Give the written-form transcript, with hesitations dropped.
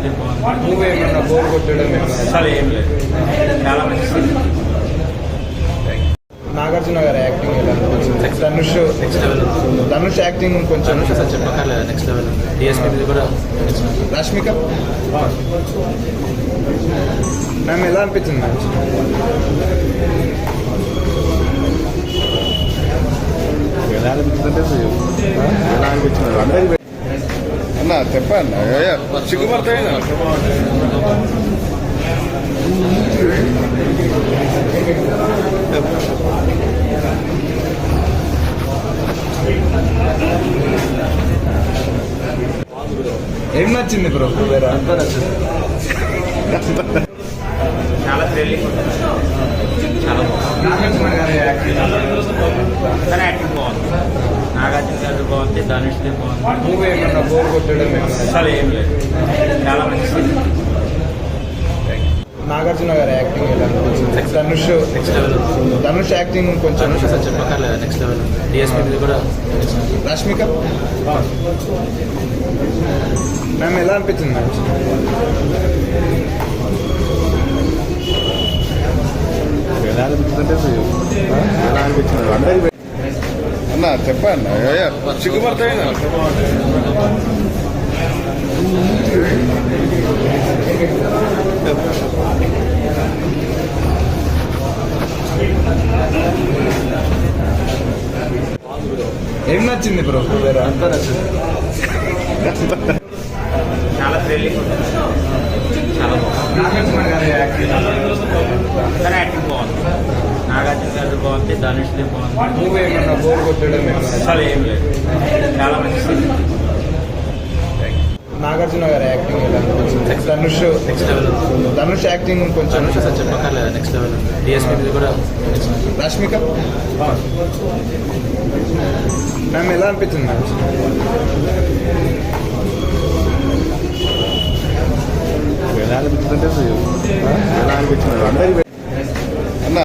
ధనుష్ది బాగుంది. మూవీ ఏమన్నా బోర్ కొట్టడం అసలు ఏం లేదు, చాలా మంచి సినిమా. నాగార్జున గారి యాక్టింగ్ ఎలా అనిపించింది? Next level. ధనుష్ యాక్టింగ్ కొంచెం ధనుష్ అసలు చెప్పక్కర్లేదు, నెక్స్ట్ లెవెల్. డిఎస్పీ కూడా రష్మిక మ్యామ్ ఎలా అనిపించింది మ్యామ్? ఎలా అనిపించింది అందరికి అన్న చెప్పండి సిగ్గుపడతాయి. ఏం నచ్చింది బ్రో? వేరే చాలా థ్రిల్లింగ్ ఉంటుంది, చాలా బాగుంది. నాగార్జున గారి యాక్టింగ్ తన యాక్టింగ్ బాగుంది, నాగార్జున గారి బాగుంది, ధనుష్ది బాగుంది. మూవీ ఏమన్నా బోర్ కొట్టడం అసలు ఏం లేదు, చాలా మంచి సినిమా. నాగార్జున గారి యాక్టింగ్ ఎలా అనిపించింది? Next level. ధనుష్ యాక్టింగ్ కొంచెం ధనుష్ అసలు చెప్పక్కర్లేదు, నెక్స్ట్ లెవెల్. డిఎస్పీ కూడా రష్మిక మ్యామ్ ఎలా అనిపించింది మ్యామ్? ఎలా అనిపించింది అందరికి అన్న చెప్పండి సిగ్గుపడతాయి. ఏం నచ్చింది బ్రో? వేరే చాలా థ్రిల్లింగ్ ఉంటుంది, చాలా బాగుంది. నాగార్జున గారి యాక్టింగ్ తన యాక్టింగ్ బాగుంది, నాగార్జున గారి బాగుంది, ధనుష్ది బాగుంది. మూవీ ఏమన్నా బోర్ కొట్టడం అసలు ఏం లేదు, చాలా మంచి సినిమా. నాగార్జున గారి యాక్టింగ్ ఎలా అనిపించింది? Next level. ధనుష్ యాక్టింగ్ కొంచెం ధనుష్ అసలు చెప్పక్కర్లేదు, నెక్స్ట్ లెవెల్. డిఎస్పీ కూడా రష్మిక మ్యామ్ ఎలా అనిపించింది మ్యామ్? ఎలా అనిపించింది అందరికి